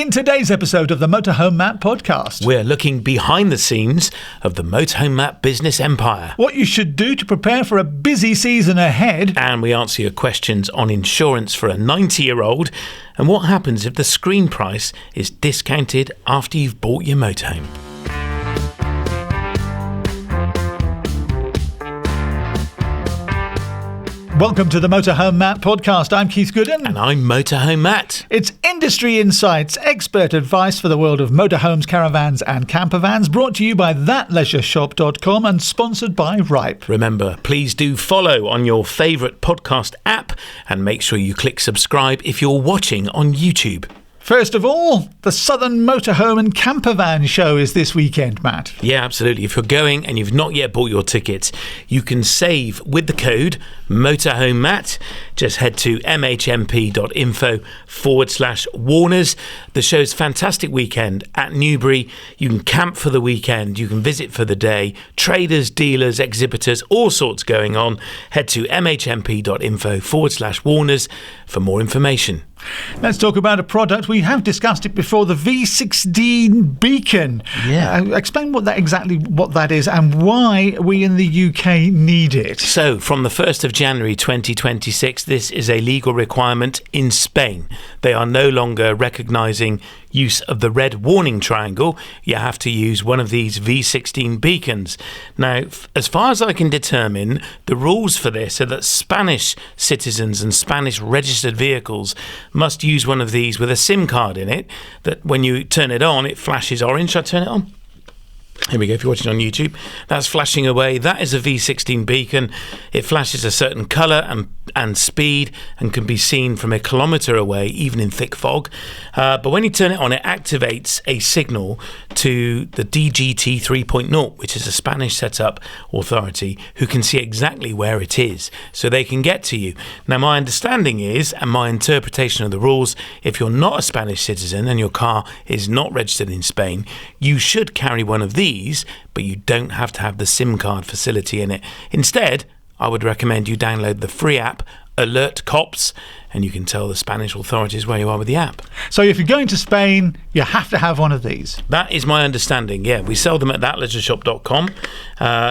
In today's episode of the Motorhome Matt Podcast, we're looking behind the scenes of the Motorhome Matt business empire. What you should do to prepare for a busy season ahead. And we answer your questions on insurance for a 90-year-old and what happens if the screen price is discounted after you've bought your motorhome. Welcome to the Motorhome Matt Podcast. I'm Keith Gooden. And I'm Motorhome Matt. It's industry insights, expert advice for the world of motorhomes, caravans and campervans, brought to you by thatleisureshop.com and sponsored by Ripe. Remember, please do follow on your favourite podcast app and make sure you click subscribe if you're watching on YouTube. First of all, the Southern Motorhome and Campervan Show is this weekend, Matt. Yeah, absolutely. If you're going and you've not yet bought your tickets, you can save with the code MotorhomeMatt. Just head to mhmp.info/Warners. The show's fantastic weekend at Newbury. You can camp for the weekend. You can visit for the day. Traders, dealers, exhibitors, all sorts going on. Head to mhmp.info/Warners for more information. Let's talk about a product. We have discussed it before, the V16 beacon. Yeah. Explain what that is and why we in the UK need it. So, from the 1st of January 2026, this is a legal requirement in Spain. They are no longer recognising use of the red warning triangle. You have to use one of these V16 beacons. Now, as far as I can determine, the rules for this are that Spanish citizens and Spanish registered vehicles must use one of these with a SIM card in it, that when you turn it on, it flashes orange. Shall I turn it on? Here we go, if you're watching on YouTube. That's flashing away. That is a V16 beacon. It flashes a certain colour and speed and can be seen from a kilometre away, even in thick fog. But when you turn it on, it activates a signal to the DGT 3.0, which is a Spanish setup authority who can see exactly where it is, so they can get to you. Now, my understanding is, and my interpretation of the rules, if you're not a Spanish citizen and your car is not registered in Spain, you should carry one of these, but you don't have to have the SIM card facility in it. Instead, I would recommend you download the free app Alert Cops, and you can tell the Spanish authorities where you are with the app. So if you're going to Spain, you have to have one of these. That is my understanding, yeah. We sell them at thatleisureshop.com.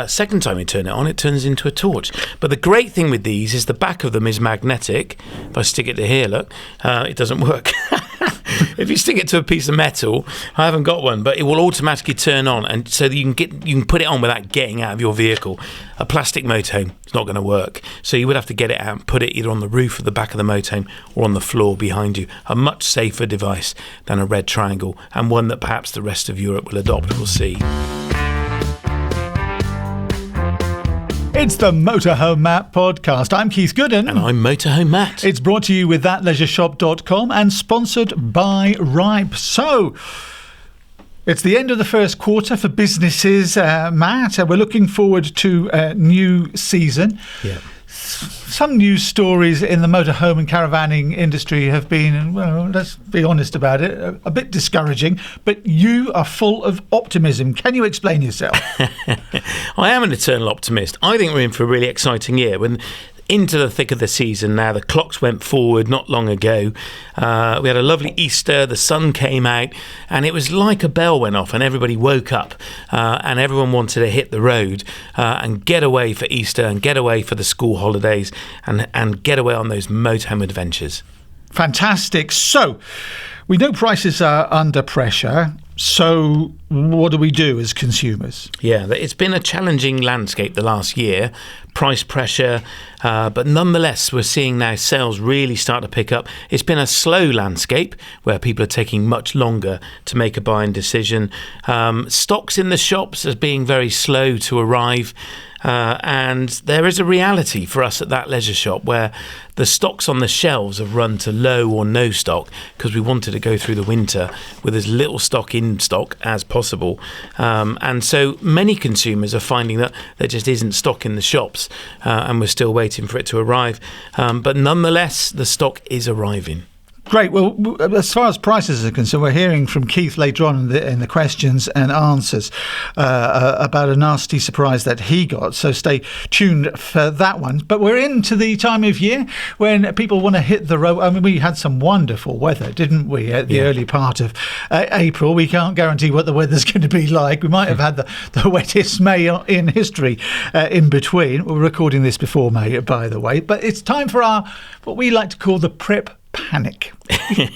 Second time you turn it on, it turns into a torch. But the great thing with these is the back of them is magnetic. If I stick it to here, look, it doesn't work. If you stick it to a piece of metal, I haven't got one, but it will automatically turn on, and so that you can put it on without getting out of your vehicle. A plastic motorhome, it's not going to work. So you would have to get it out and put it either on the roof of the back of the motorhome or on the floor behind you. A much safer device than a red triangle, and one that perhaps the rest of Europe will adopt. We'll see. It's the Motorhome Matt Podcast. I'm Keith Gooden. And I'm Motorhome Matt. It's brought to you with thatleisureshop.com and sponsored by Ripe. So, it's the end of the first quarter for businesses, Matt. We're looking forward to a new season. Yeah. Some news stories in the motorhome and caravanning industry have been, well, let's be honest about it, a bit discouraging, but you are full of optimism. Can you explain yourself? I am an eternal optimist. I think we're in for a really exciting year. When into the thick of the season now, the clocks went forward not long ago. We had a lovely Easter, the sun came out, and it was like a bell went off and everybody woke up, and everyone wanted to hit the road and get away for Easter and get away for the school holidays and get away on those motorhome adventures. Fantastic. So, we know prices are under pressure. So what do we do as consumers? Yeah, it's been a challenging landscape the last year, price pressure, but nonetheless, we're seeing now sales really start to pick up. It's been a slow landscape where people are taking much longer to make a buying decision. Stocks in the shops as being very slow to arrive. And there is a reality for us at that leisure shop where the stocks on the shelves have run to low or no stock because we wanted to go through the winter with as little stock in stock as possible. And so many consumers are finding that there just isn't stock in the shops, and we're still waiting for it to arrive. But nonetheless, the stock is arriving. Great. Well, as far as prices are concerned, we're hearing from Keith later on in the questions and answers about a nasty surprise that he got. So stay tuned for that one. But we're into the time of year when people want to hit the road. I mean, we had some wonderful weather, didn't we, at the early part of April? We can't guarantee what the weather's going to be like. We might have had the wettest May in history in between. We're recording this before May, by the way. But it's time for our, what we like to call the prep panic.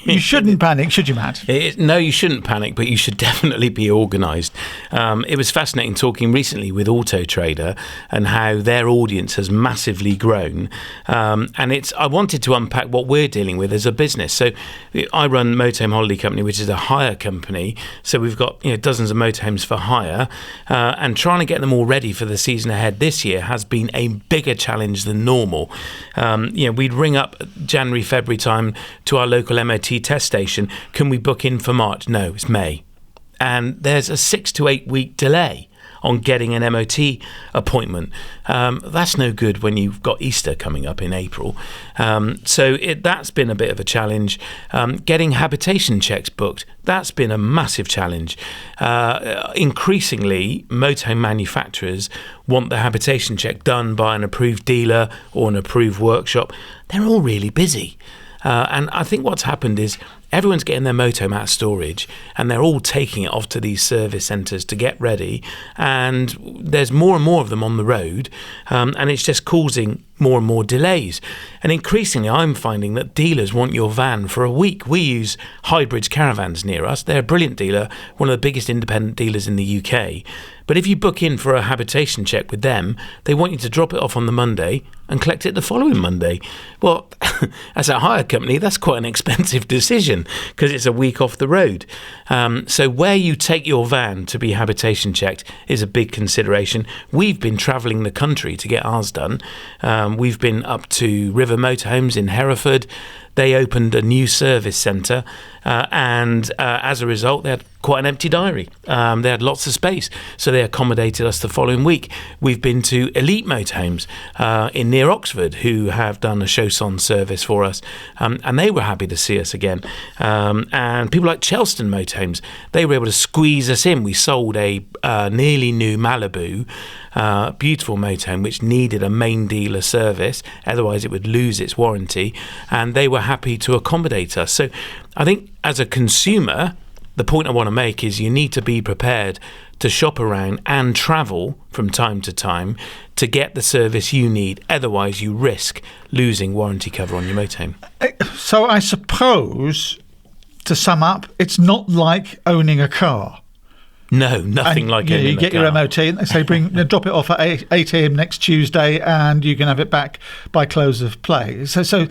You shouldn't panic, should you, Matt? No, you shouldn't panic, but you should definitely be organised. It was fascinating talking recently with Auto Trader and how their audience has massively grown. And I wanted to unpack what we're dealing with as a business. So I run Motorhome Holiday Company, which is a hire company. So we've got dozens of motorhomes for hire, and trying to get them all ready for the season ahead this year has been a bigger challenge than normal. We'd ring up January, February time to our local MOT test station. Can we book in for March? No, it's May. And there's a 6 to 8 week delay on getting an MOT appointment. That's no good when you've got Easter coming up in April. So that's been a bit of a challenge. Getting habitation checks booked, that's been a massive challenge. Increasingly, motorhome manufacturers want the habitation check done by an approved dealer or an approved workshop. They're all really busy. And I think what's happened is everyone's getting their motorhome out of storage and they're all taking it off to these service centres to get ready. And there's more and more of them on the road, and it's just causing more and more delays. And increasingly, I'm finding that dealers want your van for a week. We use Highbridge Caravans near us. They're a brilliant dealer, one of the biggest independent dealers in the UK. But if you book in for a habitation check with them, they want you to drop it off on the Monday and collect it the following Monday. Well, as a hire company, that's quite an expensive decision because it's a week off the road. So where you take your van to be habitation checked is a big consideration. We've been travelling the country to get ours done. We've been up to River Motorhomes in Hereford. They opened a new service centre, and as a result, they had quite an empty diary. They had lots of space, so they accommodated us the following week. We've been to Elite Motorhomes in near Oxford, who have done a Chausson service for us, and they were happy to see us again. And people like Chelston Motorhomes, they were able to squeeze us in. We sold a nearly new Malibu, beautiful motorhome, which needed a main dealer service, otherwise it would lose its warranty, and they were happy to accommodate us. So I think as a consumer, the point I want to make is you need to be prepared to shop around and travel from time to time to get the service you need. Otherwise, you risk losing warranty cover on your motorhome. So I suppose, to sum up, it's not like owning a car. No, nothing like owning a car. You get your MOT and they say drop it off at 8 a.m. next Tuesday and you can have it back by close of play. So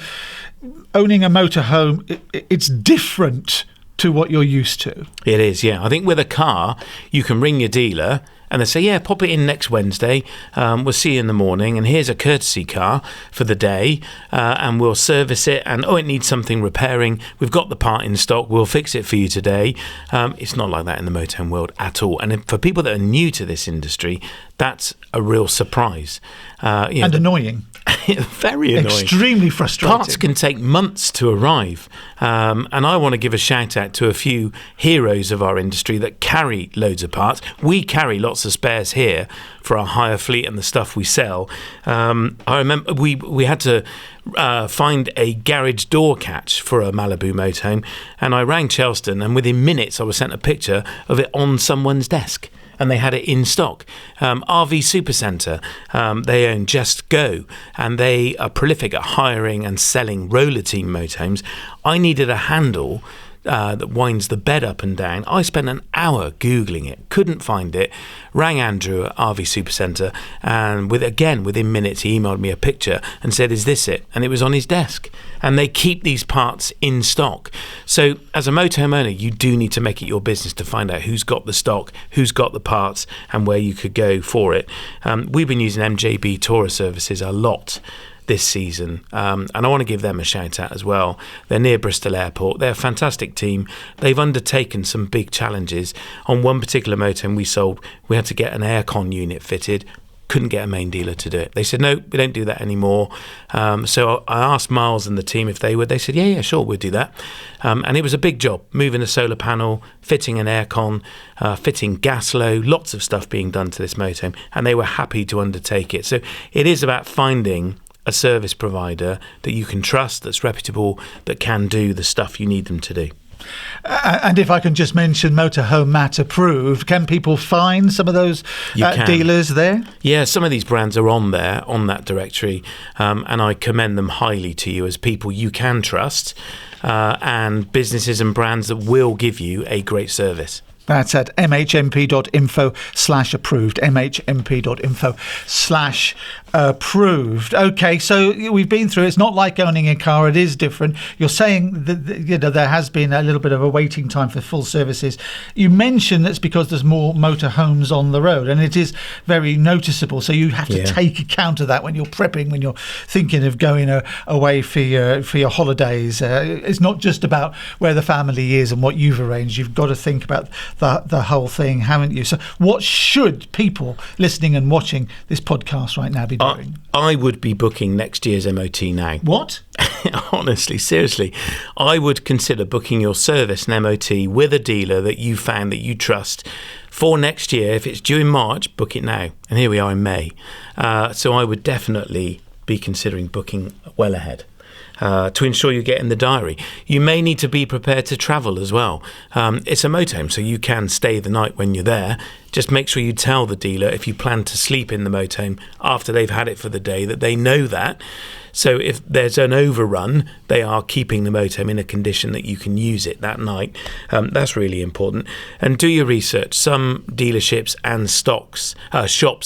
owning a motorhome, it's different to what you're used to. It is, yeah. I think with a car, you can ring your dealer and they say, yeah, pop it in next Wednesday. We'll see you in the morning. And here's a courtesy car for the day. And we'll service it. And, it needs something repairing. We've got the part in stock. We'll fix it for you today. It's not like that in the motorhome world at all. And for people that are new to this industry, that's a real surprise. And annoying. Very annoying. Extremely frustrating. Parts can take months to arrive. And I want to give a shout out to a few heroes of our industry that carry loads of parts. We carry lots of spares here for our hire fleet and the stuff we sell. I remember we had to find a garage door catch for a Malibu motorhome, and I rang Chelston, and within minutes I was sent a picture of it on someone's desk. And they had it in stock. RV Supercentre, they own Just Go, and they are prolific at hiring and selling roller team motorhomes. I needed a handle that winds the bed up and down. I spent an hour Googling it, couldn't find it, rang Andrew at RV Supercentre, and within minutes he emailed me a picture and said, is this it? And it was on his desk. And they keep these parts in stock. So as a motorhome owner, you do need to make it your business to find out who's got the stock, who's got the parts, and where you could go for it. We've been using MJB Tourer services a lot this season, and I want to give them a shout out as well. They're near Bristol Airport. They're a fantastic team. They've undertaken some big challenges. On one particular motorhome we sold, we had to get an aircon unit fitted. couldn't get a main dealer to do it. They said, no, we don't do that anymore. So I asked Miles and the team if they would. They said, yeah, sure, we'll do that. And it was a big job, moving a solar panel, fitting an aircon, fitting gas low, lots of stuff being done to this motorhome, and they were happy to undertake it. So it is about finding a service provider that you can trust, that's reputable, that can do the stuff you need them to do. And if I can just mention Motorhome Matt approved, can people find some of those dealers there? Yeah, some of these brands are on there, on that directory, and I commend them highly to you as people you can trust, and businesses and brands that will give you a great service. That's at mhmp.info/approved, mhmp.info/approved. Okay, so we've been through, it's not like owning a car, it is different. You're saying that there has been a little bit of a waiting time for full services. You mentioned that's because there's more motorhomes on the road, and it is very noticeable. So you have to take account of that when you're prepping, when you're thinking of going away for your holidays. It's not just about where the family is and what you've arranged. You've got to think about the whole thing, haven't you? So what should people listening and watching this podcast right now be doing? I would be booking next year's MOT now. What? Honestly, seriously, I would consider booking your service and MOT with a dealer that you found that you trust for next year. If it's due in March, book it now. And here we are in May. So I would definitely be considering booking well ahead. To ensure you get in the diary. You may need to be prepared to travel as well. It's a motorhome, so you can stay the night when you're there. Just make sure you tell the dealer if you plan to sleep in the motorhome after they've had it for the day, that they know that. So if there's an overrun, they are keeping the motorhome in a condition that you can use it that night. That's really important. And do your research. Some dealerships and shops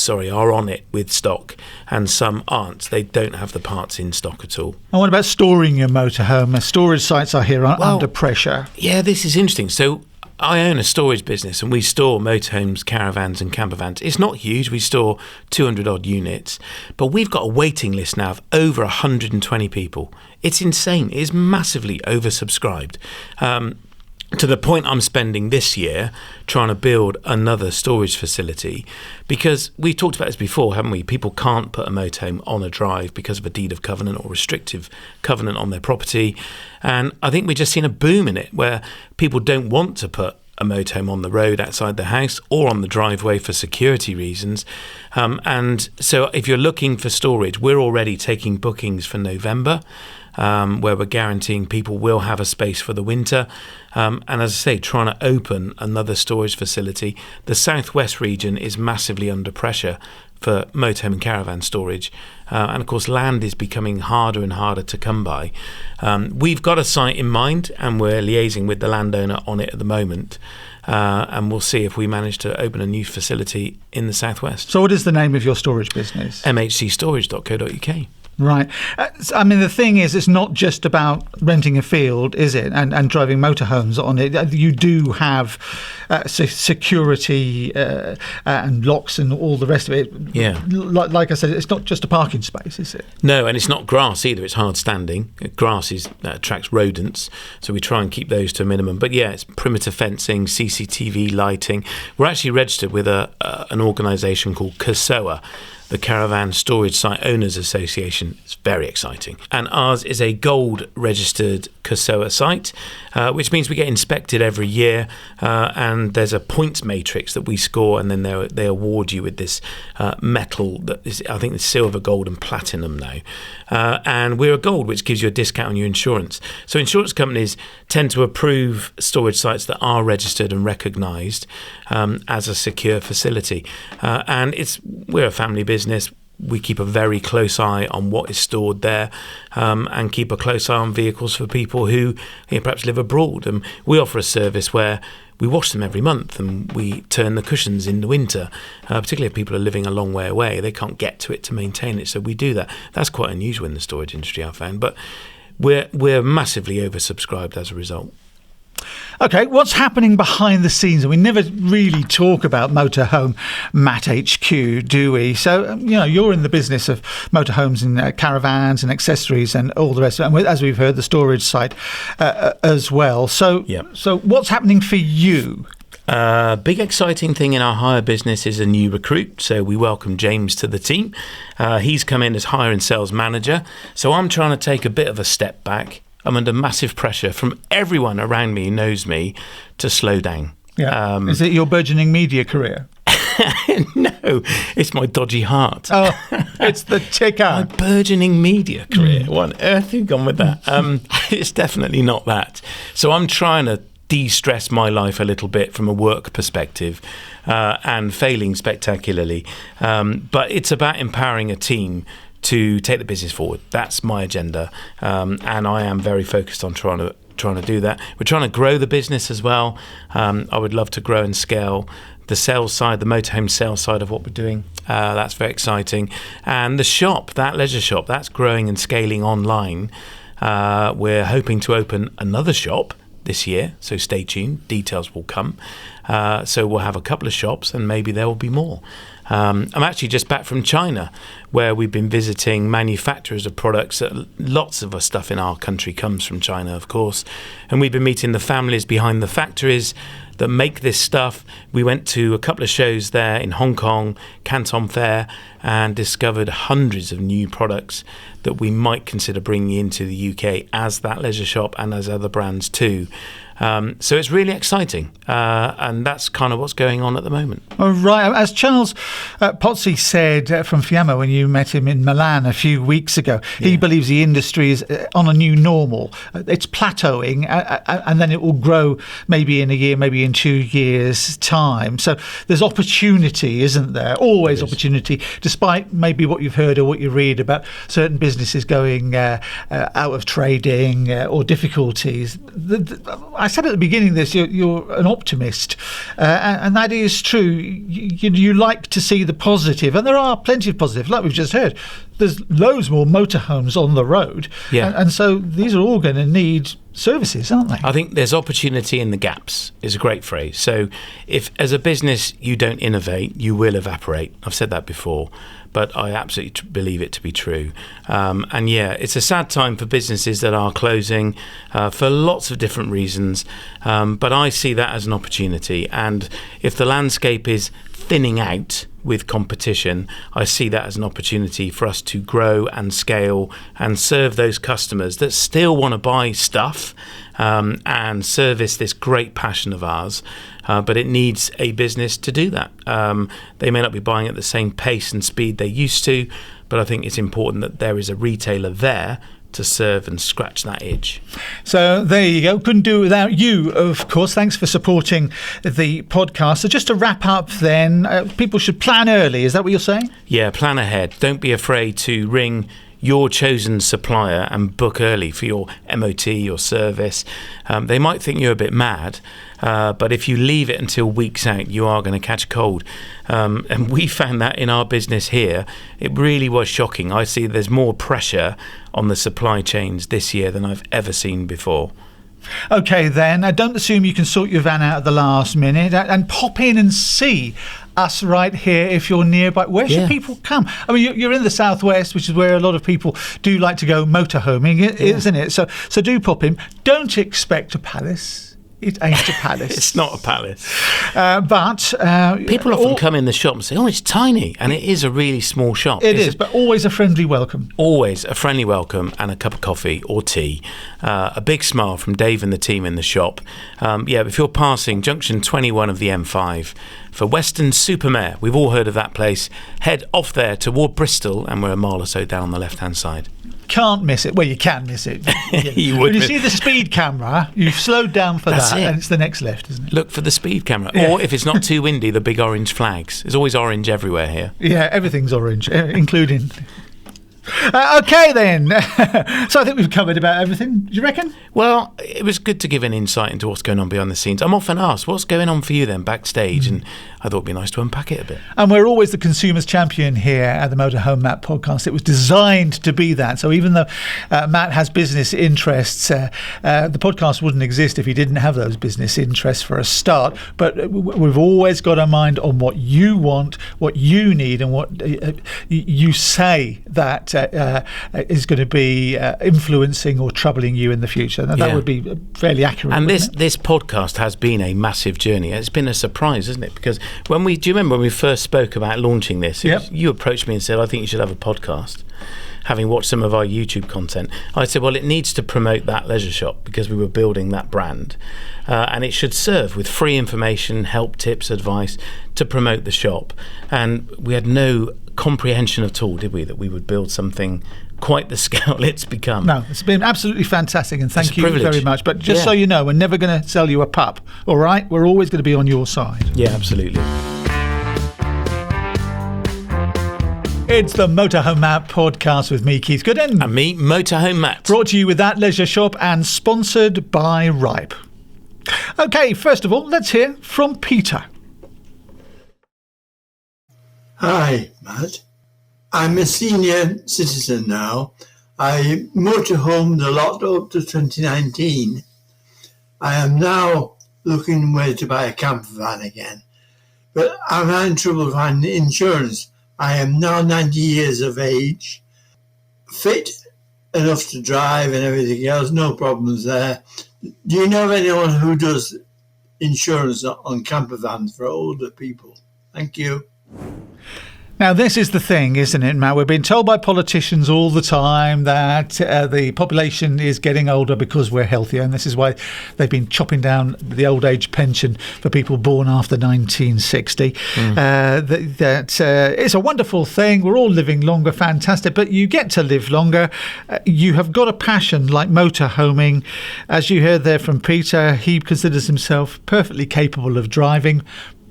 are on it with stock, and some aren't. They don't have the parts in stock at all. And what about storing your motorhome? Storage sites are here under pressure. Yeah, this is interesting. So I own a storage business and we store motorhomes, caravans and campervans. It's not huge. We store 200 odd units, but we've got a waiting list now of over 120 people. It's insane. It is massively oversubscribed. To the point I'm spending this year trying to build another storage facility, because we've talked about this before, haven't we? People can't put a motorhome on a drive because of a deed of covenant or restrictive covenant on their property. And I think we've just seen a boom in it where people don't want to put a motorhome on the road outside the house or on the driveway for security reasons. And so if you're looking for storage, we're already taking bookings for November, where we're guaranteeing people will have a space for the winter. And as I say, trying to open another storage facility. The southwest region is massively under pressure for motorhome and caravan storage. And of course, land is becoming harder and harder to come by. We've got a site in mind and we're liaising with the landowner on it at the moment. And we'll see if we manage to open a new facility in the southwest. So what is the name of your storage business? mhcstorage.co.uk. Right. I mean, the thing is, it's not just about renting a field, is it? And driving motorhomes on it. You do have security and locks and all the rest of it. Yeah. Like I said, it's not just a parking space, is it? No, and it's not grass either. It's hard standing. Grass attracts rodents, so we try and keep those to a minimum. But yeah, it's perimeter fencing, CCTV lighting. We're actually registered with an organisation called CSOA, the Caravan Storage Site Owners Association. It's very exciting. And ours is a gold registered CSOA site, which means we get inspected every year, and there's a points matrix that we score, and then they award you with this metal that is, I think, it's silver, gold and platinum now. And we're a gold, which gives you a discount on your insurance. So insurance companies tend to approve storage sites that are registered and recognised as a secure facility. And we're a family business. We keep a very close eye on what is stored there, and keep a close eye on vehicles for people who perhaps live abroad. And we offer a service where we wash them every month and we turn the cushions in the winter, particularly if people are living a long way away. They can't get to it to maintain it, so we do that. That's quite unusual in the storage industry, I found, but we're massively oversubscribed as a result. Okay, what's happening behind the scenes? And we never really talk about Motorhome Matt HQ, do we? So, you're in the business of motorhomes and caravans and accessories and all the rest of it. And as we've heard, the storage site as well. So, Yeah. So what's happening for you? Big exciting thing in our hire business is a new recruit. So we welcome James to the team. He's come in as hire and sales manager. So I'm trying to take a bit of a step back. I'm under massive pressure from everyone around me who knows me to slow down. Yeah. Is it your burgeoning media career? No, it's my dodgy heart. Oh, it's the ticker. My burgeoning media career. What on earth have you gone with that? It's definitely not that. So I'm trying to de-stress my life a little bit from a work perspective and failing spectacularly. But it's about empowering a team to take the business forward. That's my agenda. And I am very focused on trying to do that. We're trying to grow the business as well. I would love to grow and scale the sales side, the motorhome sales side of what we're doing. That's very exciting. And the shop, that leisure shop, that's growing and scaling online. We're hoping to open another shop this year, so stay tuned. Details will come. So we'll have a couple of shops and maybe there will be more. I'm actually just back from China, where we've been visiting manufacturers of products. Lots of our stuff in our country comes from China, of course. And we've been meeting the families behind the factories that make this stuff. We went to a couple of shows there in Hong Kong, Canton Fair, and discovered hundreds of new products that we might consider bringing into the UK as that leisure shop and as other brands too. So it's really exciting, and that's kind of what's going on at the moment. Oh, right. As Charles Pozzi said from Fiamma when you met him in Milan a few weeks ago, he believes the industry is on a new normal. It's plateauing, and then it will grow maybe in a year, maybe in 2 years' time. So there's opportunity, isn't there? Always opportunity, despite maybe what you've heard or what you read about certain businesses going out of trading or difficulties. I said at the beginning of this, you're an optimist, and that is true. You like to see the positive, and there are plenty of positive, like we've just heard. There's loads more motorhomes on the road, and so these are all going to need services, aren't they? I think there's opportunity in the gaps is a great phrase. So if as a business you don't innovate, you will evaporate. I've said that before, but I absolutely believe it to be true. And it's a sad time for businesses that are closing for lots of different reasons, but I see that as an opportunity. And if the landscape is thinning out with competition, I see that as an opportunity for us to grow and scale and serve those customers that still want to buy stuff and service this great passion of ours. But it needs a business to do that. They may not be buying at the same pace and speed they used to, but I think it's important that there is a retailer there to serve and scratch that itch. So there you go. Couldn't do it without you, of course. Thanks for supporting the podcast. So just to wrap up then, people should plan early. Is that what you're saying? Yeah, plan ahead. Don't be afraid to ring your chosen supplier and book early for your MOT, your service. They might think you're a bit mad, but if you leave it until weeks out, you are going to catch a cold. And we found that in our business here. It really was shocking. I see there's more pressure on the supply chains this year than I've ever seen before. OK, then. Don't assume you can sort your van out at the last minute, and pop in and see us right here if you're nearby. Where should people come? I mean, you're in the southwest, which is where a lot of people do like to go motorhoming, isn't it? So do pop in. Don't expect a palace. It ain't a palace. It's not a palace. But people often come in the shop and say, oh, it's tiny. And it is a really small shop. It is, but always a friendly welcome. Always a friendly welcome and a cup of coffee or tea. A big smile from Dave and the team in the shop. If you're passing junction 21 of the M5 for Western Supermare, we've all heard of that place, head off there toward Bristol and we're a mile or so down on the left-hand side. Can't miss it. Well, you can miss it. You would. When you see the speed camera, you've slowed down for that, and it's the next left, isn't it? Look for the speed camera. Yeah. Or if it's not too windy, the big orange flags. There's always orange everywhere here. Yeah, everything's orange, including... OK, then. So I think we've covered about everything. Do you reckon? Well, it was good to give an insight into what's going on behind the scenes. I'm often asked, what's going on for you then backstage? And I thought it'd be nice to unpack it a bit. And we're always the consumer's champion here at the Motorhome Matt Podcast. It was designed to be that. So even though Matt has business interests, the podcast wouldn't exist if he didn't have those business interests for a start. But we've always got our mind on what you want, what you need, and what you say that is going to be influencing or troubling you in the future. That would be fairly accurate. And this podcast has been a massive journey. It's been a surprise, isn't it? Because do you remember when we first spoke about launching this? You approached me and said, I think you should have a podcast. Having watched some of our YouTube content, I said, well, it needs to promote that leisure shop because we were building that brand. And it should serve with free information, help, tips, advice to promote the shop. And we had no comprehension at all, did we, that we would build something quite the scale it's become. No, it's been absolutely fantastic, and thank you privilege. very much. But just so you know, we're never going to sell you a pup, all right? We're always going to be on your side. Yeah, absolutely. It's the Motorhome Matt Podcast with me, Keith Gooden. And me, Motorhome Matt. Brought to you with that leisure shop and sponsored by Ripe. Okay, first of all, let's hear from Peter. Hi, Matt. I'm a senior citizen now. I motorhomed a lot up to 2019. I am now looking where to buy a campervan again. But I'm having trouble finding insurance. I am now 90 years of age, fit enough to drive and everything else, no problems there. Do you know of anyone who does insurance on campervans for older people? Thank you. Now, this is the thing, isn't it, Matt? We're being told by politicians all the time that the population is getting older because we're healthier, and this is why they've been chopping down the old age pension for people born after 1960. It's a wonderful thing. We're all living longer, fantastic, but you get to live longer. You have got a passion like motorhoming. As you heard there from Peter, he considers himself perfectly capable of driving,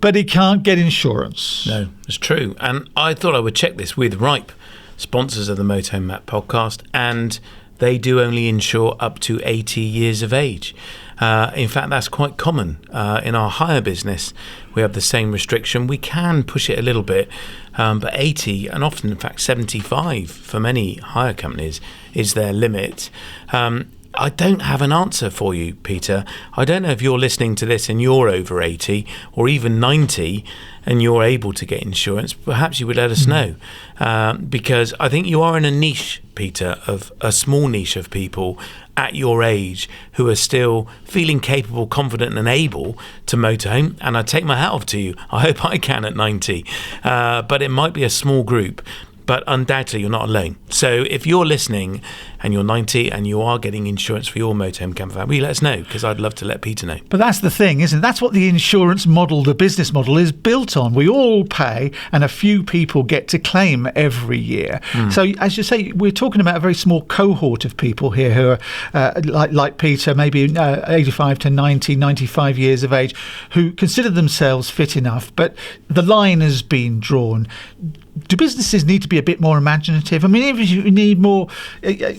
but he can't get insurance. No, it's true. And I thought I would check this with Ripe, sponsors of the Motorhome Matt Podcast, and they do only insure up to 80 years of age. In fact, that's quite common. In our hire business, we have the same restriction. We can push it a little bit, but 80 and often, in fact, 75 for many hire companies is their limit. I don't have an answer for you, Peter. I don't know if you're listening to this and you're over 80 or even 90 and you're able to get insurance. Perhaps you would let us know, because I think you are in a niche, Peter, of a small niche of people at your age who are still feeling capable, confident and able to motorhome. And I take my hat off to you. I hope I can at 90. But it might be a small group. But undoubtedly, you're not alone. So if you're listening and you're 90 and you are getting insurance for your motorhome campervan, will you let us know? Because I'd love to let Peter know. But that's the thing, isn't it? That's what the insurance model, the business model, is built on. We all pay and a few people get to claim every year. So as you say, we're talking about a very small cohort of people here who are like Peter, maybe 85 to 90, 95 years of age, who consider themselves fit enough. But the line has been drawn. Do businesses need to be a bit more imaginative? I mean, if you need more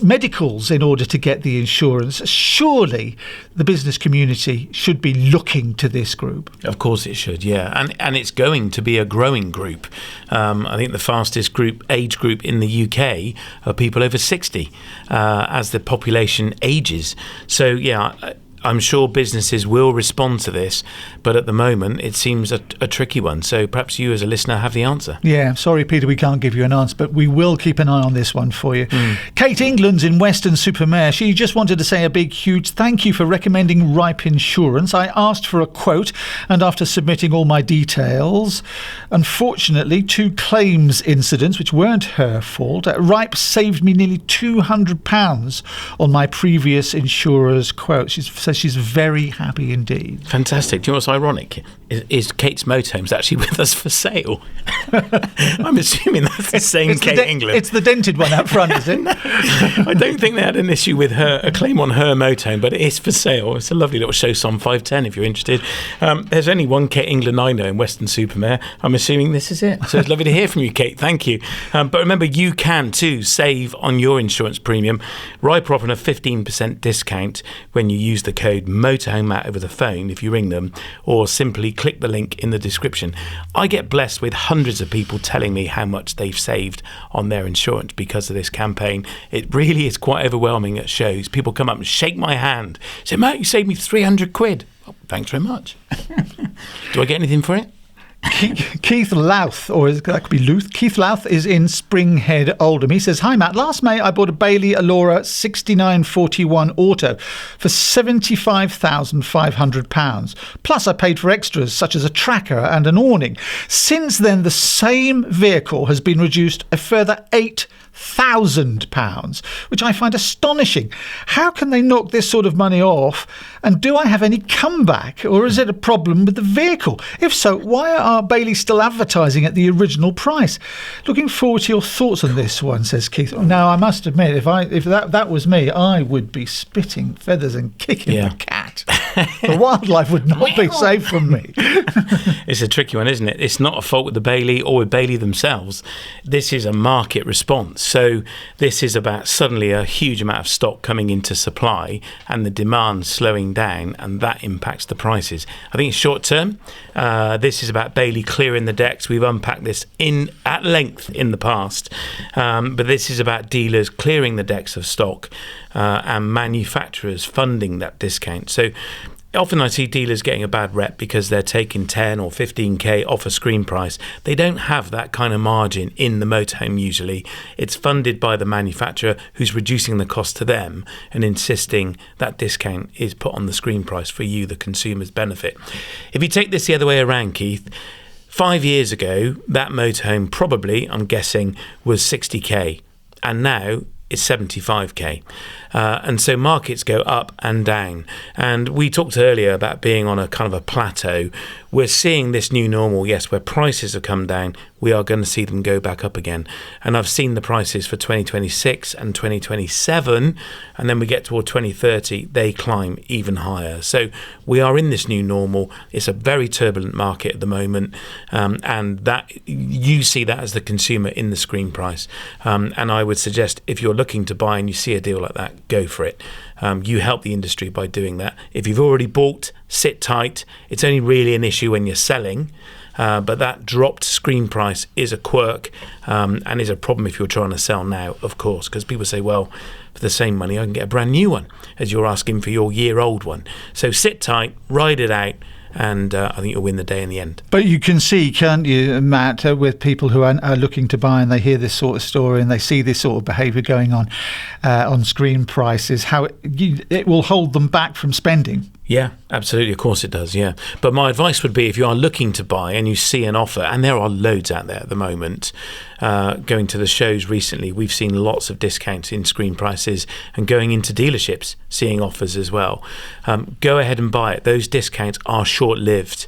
medicals in order to get the insurance, surely the business community should be looking to this group. Of course it should, yeah. And it's going to be a growing group. I think the fastest age group in the UK are people over 60 as the population ages. So, yeah, I'm sure businesses will respond to this, but at the moment it seems a tricky one. So perhaps you as a listener have the answer. Yeah, sorry, Peter, we can't give you an answer, but we will keep an eye on this one for you. Kate England's in Weston-super-Mare. She just wanted to say a big, huge thank you for recommending Ripe Insurance. I asked for a quote, and after submitting all my details, unfortunately, 2 claims incidents, which weren't her fault, Ripe saved me nearly £200 on my previous insurer's quote. She says she's very happy indeed. Fantastic. Do you know what's ironic? Is Kate's Motorhome's actually with us for sale. I'm assuming that's the same Kate England. It's the dented one up front, is it? No, I don't think they had an issue with a claim on her motorhome, but it is for sale. It's a lovely little show, Som 510, if you're interested. There's only one Kate England I know in Weston-super-Mare. I'm assuming this is it. So it's lovely to hear from you, Kate. Thank you. But remember, you can too save on your insurance premium. Ripe are offering a 15% discount when you use the code MotorhomeMatt over the phone if you ring them, or simply click the link in the description. I get blessed with hundreds of people telling me how much they've saved on their insurance because of this campaign. It really is quite overwhelming at shows. People come up and shake my hand, say, Matt, you saved me 300 quid. Oh, thanks very much. Do I get anything for it? Keith Louth, or that could be Luth. Keith Louth is in Springhead, Oldham. He says, "Hi Matt, last May I bought a Bailey Allura 6941 Auto for £75,500. Plus I paid for extras such as a tracker and an awning. Since then, the same vehicle has been reduced a further £8,000, which I find astonishing. How can they knock this sort of money off? And do I have any comeback, or is it a problem with the vehicle? If so, why are Bailey still advertising at the original price?" Looking forward to your thoughts on this one, says Keith. Now, I must admit, if that was me, I would be spitting feathers and kicking the cat. The wildlife would not be safe from me. It's a tricky one, isn't it? It's not a fault with the Bailey or with Bailey themselves. This is a market response. So this is about suddenly a huge amount of stock coming into supply and the demand slowing down, and that impacts the prices. I think it's short term. This is about Bailey clearing the decks. We've unpacked this at length in the past, but this is about dealers clearing the decks of stock and manufacturers funding that discount. So often I see dealers getting a bad rep because they're taking 10 or 15k off a screen price. They don't have that kind of margin in the motorhome usually. It's funded by the manufacturer, who's reducing the cost to them and insisting that discount is put on the screen price for you, the consumer's benefit. If you take this the other way around, Keith, 5 years ago, that motorhome probably, I'm guessing, was 60k, and now it's 75k. And so markets go up and down. And we talked earlier about being on a kind of a plateau. We're seeing this new normal, yes, where prices have come down. We are going to see them go back up again. And I've seen the prices for 2026 and 2027. And then we get toward 2030, they climb even higher. So we are in this new normal. It's a very turbulent market at the moment. And that you see that as the consumer in the screen price. And I would suggest if you're looking to buy and you see a deal like that, go for it. You help the industry by doing that. If you've already bought, sit tight. It's only really an issue when you're selling. But that dropped screen price is a quirk and is a problem if you're trying to sell now, of course, because people say, well, for the same money, I can get a brand new one as you're asking for your year-old one. So sit tight, ride it out. And I think you'll win the day in the end. But you can see, can't you, Matt, with people who are looking to buy and they hear this sort of story and they see this sort of behaviour going on screen prices, how it will hold them back from spending. Yeah, absolutely. Of course it does, yeah. But my advice would be if you are looking to buy and you see an offer, and there are loads out there at the moment, going to the shows recently, we've seen lots of discounts in screen prices, and going into dealerships, seeing offers as well. Go ahead and buy it. Those discounts are short-lived.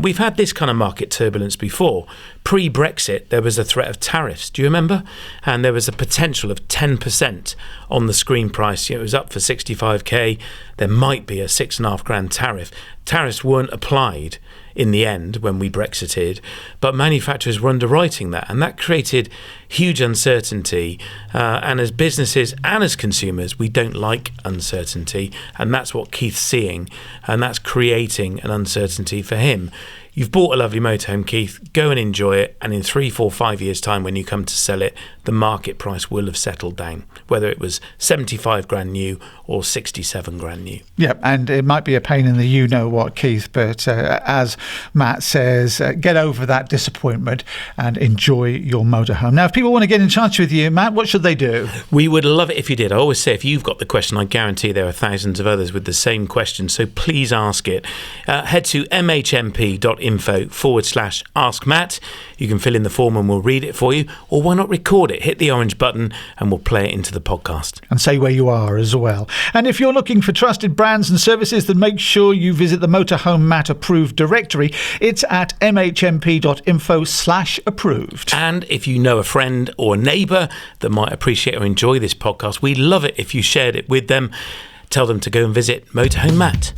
We've had this kind of market turbulence before. Pre-Brexit, there was a threat of tariffs. Do you remember? And there was a potential of 10% on the screen price. It was up for 65k. There might be a $6,500 tariff. Tariffs weren't applied in the end when we Brexited, but manufacturers were underwriting that, and that created huge uncertainty. And as businesses and as consumers, we don't like uncertainty, and that's what Keith's seeing, and that's creating an uncertainty for him. You've bought a lovely motorhome, Keith. Go and enjoy it. And in 3, 4, 5 years' time, when you come to sell it, the market price will have settled down, whether it was 75 grand new or 67 grand new. Yeah, and it might be a pain in the you-know-what, Keith, but as Matt says, get over that disappointment and enjoy your motorhome. Now, if people want to get in touch with you, Matt, what should they do? We would love it if you did. I always say if you've got the question, I guarantee there are thousands of others with the same question, so please ask it. Head to mhmp.info/ask Matt. You can fill in the form and we'll read it for you, or why not record it? Hit the orange button and we'll play it into the podcast. And say where you are as well. And if you're looking for trusted brands and services, then make sure you visit the Motorhome Matt approved directory. It's at mhmp.info/approved. And if you know a friend or a neighbour that might appreciate or enjoy this podcast, we'd love it if you shared it with them. Tell them to go and visit Motorhome Matt.